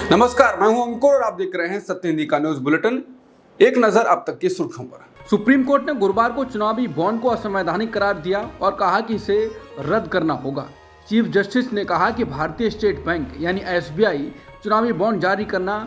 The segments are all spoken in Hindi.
नमस्कार, मैं हूं अंकुर और आप देख रहे हैं सत्य हिंदी का न्यूज बुलेटिन। एक नजर अब तक की सुर्खियों पर। सुप्रीम कोर्ट ने गुरुवार को चुनावी बॉन्ड को असंवैधानिक करार दिया और कहा कि इसे रद्द करना होगा। चीफ जस्टिस ने कहा कि भारतीय स्टेट बैंक यानी SBI चुनावी बॉन्ड जारी करना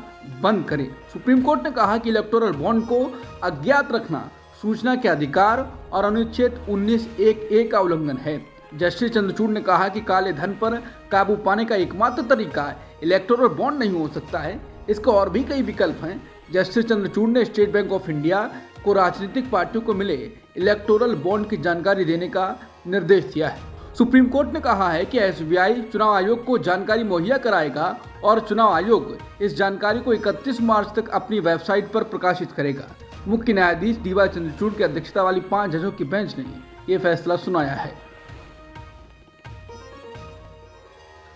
बंद करे। सुप्रीम कोर्ट ने कहा कि इलेक्टोरल बॉन्ड को अज्ञात रखना सूचना के अधिकार और अनुच्छेद 19(1)(a) का उल्लंघन है। जस्टिस चंद्रचूड़ ने कहा कि काले धन पर काबू पाने का एकमात्र तरीका इलेक्टोरल बॉन्ड नहीं हो सकता है, इसके और भी कई विकल्प हैं। जस्टिस चंद्रचूड़ ने स्टेट बैंक ऑफ इंडिया को राजनीतिक पार्टियों को मिले इलेक्टोरल बॉन्ड की जानकारी देने का निर्देश दिया है। सुप्रीम कोर्ट ने कहा है कि SBI चुनाव आयोग को जानकारी मुहैया कराएगा और चुनाव आयोग इस जानकारी को 31 मार्च तक अपनी वेबसाइट पर प्रकाशित करेगा। मुख्य न्यायाधीश DY चंद्रचूड़ की अध्यक्षता वाली 5 जजों की बेंच ने यह फैसला सुनाया है।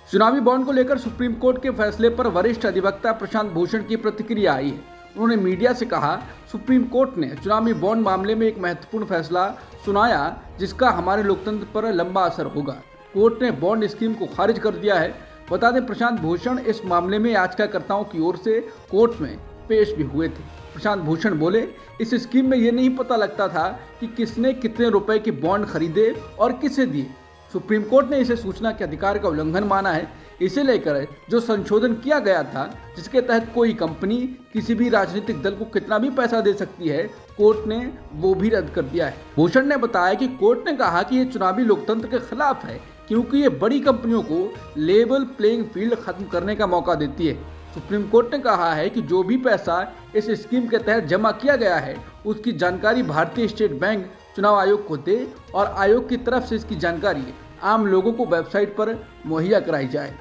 चुनावी बॉन्ड को लेकर सुप्रीम कोर्ट के फैसले पर वरिष्ठ अधिवक्ता प्रशांत भूषण की प्रतिक्रिया आई है। उन्होंने मीडिया से कहा, सुप्रीम कोर्ट ने चुनावी बॉन्ड मामले में एक महत्वपूर्ण फैसला सुनाया जिसका हमारे लोकतंत्र पर लंबा असर होगा। कोर्ट ने बॉन्ड स्कीम को खारिज कर दिया है। बता दें, प्रशांत भूषण इस मामले में याचिकाकर्ताओं की ओर से कोर्ट में पेश भी हुए थे। प्रशांत भूषण बोले, इस स्कीम में ये नहीं पता लगता था कि किसने कितने रुपए के बॉन्ड खरीदे और किसे दिए। सुप्रीम कोर्ट ने इसे सूचना के अधिकार का उल्लंघन माना है। इसे लेकर जो संशोधन किया गया था, जिसके तहत कोई कंपनी किसी भी राजनीतिक दल को कितना भी पैसा दे सकती है, कोर्ट ने वो भी रद्द कर दिया है। भूषण ने बताया कि कोर्ट ने कहा कि ये चुनावी लोकतंत्र के खिलाफ है, क्योंकि ये बड़ी कंपनियों को लेवल प्लेइंग फील्ड खत्म करने का मौका देती है। सुप्रीम कोर्ट ने कहा है कि जो भी पैसा इस स्कीम के तहत जमा किया गया है, उसकी जानकारी भारतीय स्टेट बैंक चुनाव आयोग को दे और आयोग की तरफ से इसकी जानकारी आम लोगों को वेबसाइट पर मुहैया कराई जाए।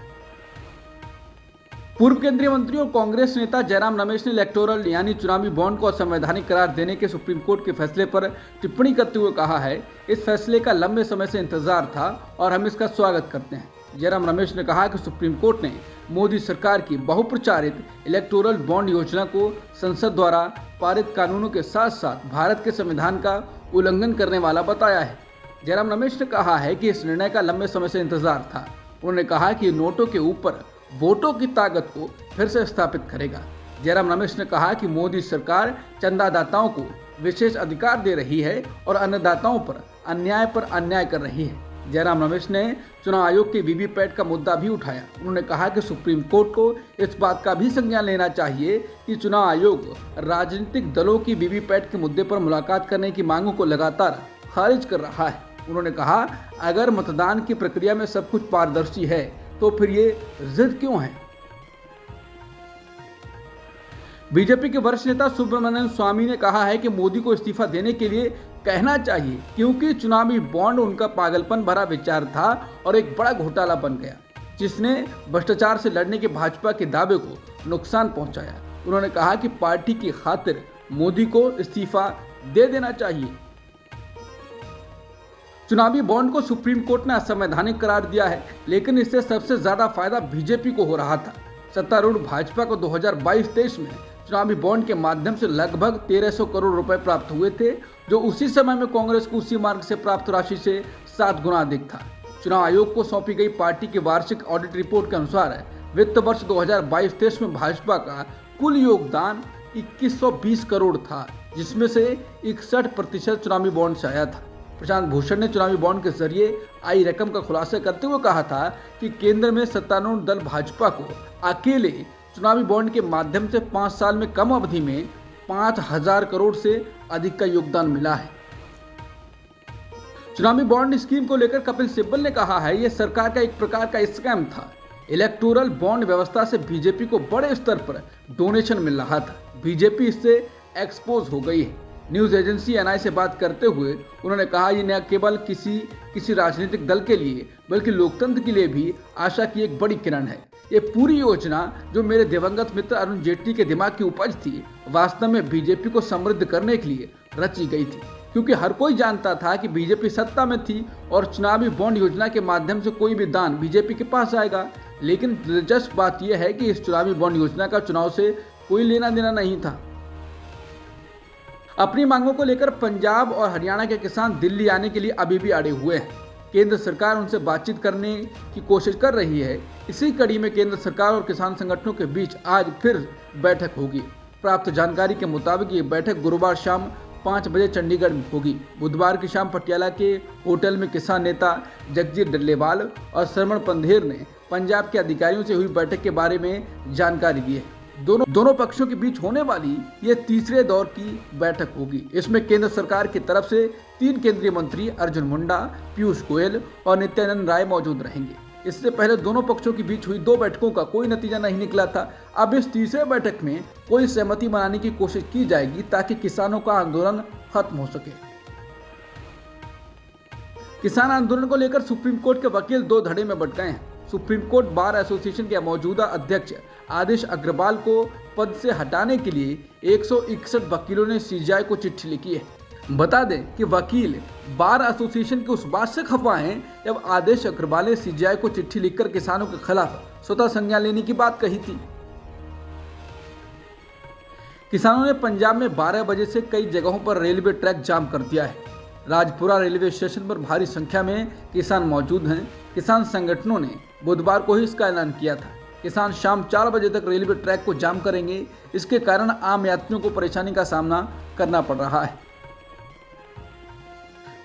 पूर्व केंद्रीय मंत्री और कांग्रेस नेता जयराम रमेश ने इलेक्टोरल यानी चुनावी बॉन्ड को असंवैधानिक करार देने के सुप्रीम कोर्ट के फैसले पर टिप्पणी करते हुए कहा है, इस फैसले का लंबे समय से इंतजार था और हम इसका स्वागत करते हैं। जयराम रमेश ने कहा कि सुप्रीम कोर्ट ने मोदी सरकार की बहुप्रचारित इलेक्टोरल बॉन्ड योजना को संसद द्वारा पारित कानूनों के साथ साथ भारत के संविधान का उल्लंघन करने वाला बताया है। जयराम रमेश ने कहा है कि इस निर्णय का लंबे समय से इंतजार था। उन्होंने कहा कि नोटों के ऊपर वोटों की ताकत को फिर से स्थापित करेगा। जयराम रमेश ने कहा कि मोदी सरकार चंदादाताओं को विशेष अधिकार दे रही है और अन्नदाताओं पर अन्याय कर रही है। जयराम रमेश ने चुनाव आयोग के वीवीपैट का मुद्दा भी उठाया। उन्होंने कहा कि सुप्रीम कोर्ट को इस बात का भी संज्ञान लेना चाहिए कि चुनाव आयोग राजनीतिक दलों की वीवीपैट के मुद्दे पर मुलाकात करने की मांगों को लगातार खारिज कर रहा है। उन्होंने कहा, अगर मतदान की प्रक्रिया में सब कुछ पारदर्शी है तो फिर ये जिद क्यों है। बीजेपी के वरिष्ठ नेता सुब्रमण्यम स्वामी ने कहा है कि मोदी को इस्तीफा देने के लिए कहना चाहिए, क्योंकि चुनावी बॉन्ड उनका पागलपन भरा विचार था और एक बड़ा घोटाला बन गया, जिसने भ्रष्टाचार से लड़ने के भाजपा के दावे को नुकसान पहुंचाया। उन्होंने कहा कि पार्टी की खातिर मोदी को इस्तीफा दे देना चाहिए। चुनावी बॉन्ड को सुप्रीम कोर्ट ने असंवैधानिक करार दिया है, लेकिन इससे सबसे ज्यादा फायदा बीजेपी को हो रहा था। सत्तारूढ़ भाजपा को 2022-23 में चुनावी बॉन्ड के माध्यम से लगभग 1300 करोड़ रुपए प्राप्त हुए थे, जो उसी समय में कांग्रेस को उसी मार्ग से प्राप्त राशि से 7 गुना अधिक था। चुनाव आयोग को सौंपी गई पार्टी की वार्षिक ऑडिट रिपोर्ट के अनुसार वित्त वर्ष 2022-23 में भाजपा का कुल योगदान 2120 करोड़ था, जिसमें से 61% चुनावी बॉन्ड से आया था। प्रशांत भूषण ने चुनावी बॉन्ड के जरिए आई रकम का खुलासा करते हुए कहा था कि केंद्र में सत्तारूढ़ दल भाजपा को अकेले चुनावी बॉन्ड के माध्यम से 5 साल में कम अवधि में 5000 करोड़ से अधिक का योगदान मिला है। चुनावी बॉन्ड स्कीम को लेकर कपिल सिब्बल ने कहा है, यह सरकार का एक प्रकार का स्कैम था। इलेक्टोरल बॉन्ड व्यवस्था से बीजेपी को बड़े स्तर पर डोनेशन मिल रहा था। बीजेपी इससे एक्सपोज हो गई है। न्यूज एजेंसी NI से बात करते हुए उन्होंने कहा, ये न केवल किसी राजनीतिक दल के लिए बल्कि लोकतंत्र के लिए भी आशा की एक बड़ी किरण है। ये पूरी योजना जो मेरे दिवंगत मित्र अरुण जेटली के दिमाग की उपज थी, वास्तव में बीजेपी को समृद्ध करने के लिए रची गई थी, क्योंकि हर कोई जानता था कि बीजेपी सत्ता में थी और चुनावी बॉन्ड योजना के माध्यम से कोई भी दान बीजेपी के पास आएगा। लेकिन दिलचस्प बात यह है कि इस चुनावी बॉन्ड योजना का चुनाव से कोई लेना देना नहीं था। अपनी मांगों को लेकर पंजाब और हरियाणा के किसान दिल्ली आने के लिए अभी भी अड़े हुए हैं। केंद्र सरकार उनसे बातचीत करने की कोशिश कर रही है। इसी कड़ी में केंद्र सरकार और किसान संगठनों के बीच आज फिर बैठक होगी। प्राप्त जानकारी के मुताबिक ये बैठक गुरुवार शाम 5 बजे चंडीगढ़ में होगी। बुधवार की शाम पटियाला के होटल में किसान नेता जगजीत डल्लेवाल और श्रवण पंधेर ने पंजाब के अधिकारियों से हुई बैठक के बारे में जानकारी दी है। दोनों पक्षों के बीच होने वाली ये तीसरे दौर की बैठक होगी। इसमें केंद्र सरकार की तरफ से 3 केंद्रीय मंत्री अर्जुन मुंडा, पीयूष गोयल और नित्यानंद राय मौजूद रहेंगे। इससे पहले दोनों पक्षों के बीच हुई 2 बैठकों का कोई नतीजा नहीं निकला था। अब इस तीसरे बैठक में कोई सहमति बनाने की कोशिश की जाएगी ताकि किसानों का आंदोलन खत्म हो सके। किसान आंदोलन को लेकर सुप्रीम कोर्ट के वकील 2 धड़े में बंट गए हैं। सुप्रीम कोर्ट बार एसोसिएशन के मौजूदा अध्यक्ष आदेश अग्रवाल को पद से हटाने के लिए 161 वकीलों ने सीजेआई को चिट्ठी लिखी है। बता दें कि वकील बार एसोसिएशन के उस बात से खफा हैं जब आदेश अग्रवाल ने सीजेआई को चिट्ठी लिखकर किसानों के खिलाफ स्वतः संज्ञान लेने की बात कही थी। किसानों ने पंजाब में 12 बजे से कई जगहों पर रेलवे ट्रैक जाम कर दिया है। राजपुरा रेलवे स्टेशन पर भारी संख्या में किसान मौजूद हैं। किसान संगठनों ने बुधवार को ही इसका ऐलान किया था। किसान शाम 4 बजे तक रेलवे ट्रैक को जाम करेंगे। इसके कारण आम यात्रियों को परेशानी का सामना करना पड़ रहा है।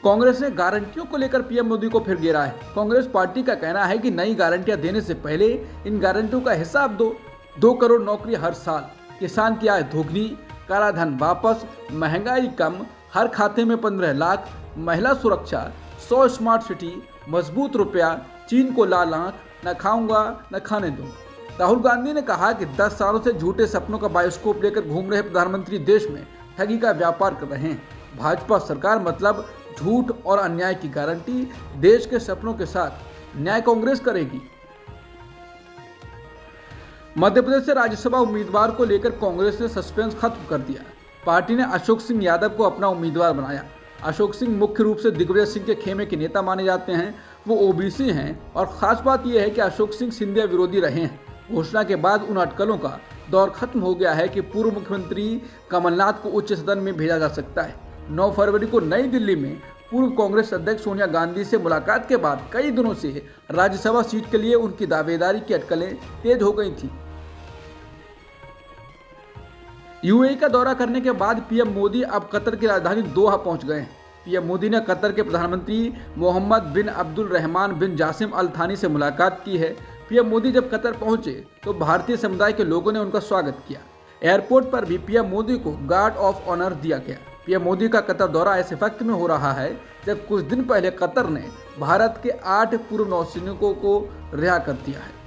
कांग्रेस ने गारंटियों को लेकर पीएम मोदी को फिर घेरा है। कांग्रेस पार्टी का कहना है कि नई गारंटियां देने से पहले इन गारंटियों का हिसाब दो। 2 करोड़ नौकरी हर साल, किसान की आय दोगुनी, काला धन वापस, महंगाई कम, हर खाते में 15 लाख, महिला सुरक्षा, 100 स्मार्ट सिटी, मजबूत रुपया, चीन को लाल आंख, न खाऊंगा न खाने दूंगा। राहुल गांधी ने कहा कि 10 सालों से झूठे सपनों का बायोस्कोप लेकर घूम रहे प्रधानमंत्री देश में ठगी का व्यापार कर रहे हैं। भाजपा सरकार मतलब झूठ और अन्याय की गारंटी, देश के सपनों के साथ न्याय कांग्रेस करेगी। मध्य प्रदेश से राज्यसभा उम्मीदवार को लेकर कांग्रेस ने सस्पेंस खत्म कर दिया। पार्टी ने अशोक सिंह यादव को अपना उम्मीदवार बनाया। अशोक सिंह मुख्य रूप से दिग्विजय सिंह के खेमे के नेता माने जाते हैं। वो ओबीसी हैं और खास बात यह है कि अशोक सिंह सिंधिया विरोधी रहे हैं। घोषणा के बाद उन अटकलों का दौर खत्म हो गया है कि पूर्व मुख्यमंत्री कमलनाथ को उच्च सदन में भेजा जा सकता है। 9 फरवरी को नई दिल्ली में पूर्व कांग्रेस अध्यक्ष सोनिया गांधी से मुलाकात के बाद कई दिनों से राज्यसभा सीट के लिए उनकी दावेदारी की अटकलें तेज हो गई थी। यूएई का दौरा करने के बाद पीएम मोदी अब कतर की राजधानी दोहा पहुंच गए हैं। पीएम मोदी ने कतर के प्रधानमंत्री मोहम्मद बिन अब्दुल रहमान बिन जासिम अल थानी से मुलाकात की है। पीएम मोदी जब कतर पहुंचे तो भारतीय समुदाय के लोगों ने उनका स्वागत किया। एयरपोर्ट पर भी पीएम मोदी को गार्ड ऑफ ऑनर दिया गया। पीएम मोदी का कतर दौरा ऐसे वक्त में हो रहा है जब कुछ दिन पहले कतर ने भारत के 8 पूर्व नौसैनिकों को रिहा कर दिया है।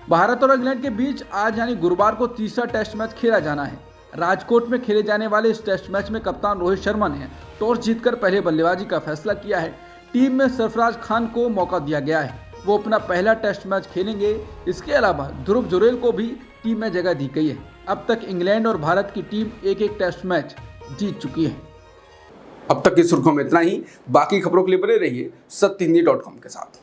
भारत और इंग्लैंड के बीच आज यानी गुरुवार को तीसरा टेस्ट मैच खेला जाना है। राजकोट में खेले जाने वाले इस टेस्ट मैच में कप्तान रोहित शर्मा ने टॉस जीतकर पहले बल्लेबाजी का फैसला किया है। टीम में सरफराज खान को मौका दिया गया है, वो अपना पहला टेस्ट मैच खेलेंगे। इसके अलावा ध्रुव जुरेल को भी टीम में जगह दी गई है। अब तक इंग्लैंड और भारत की टीम एक टेस्ट मैच जीत चुकी है। अब तक की सुर्खियों में इतना ही। बाकी खबरों के लिए बने रहिए सत्यहिंदी.com के साथ।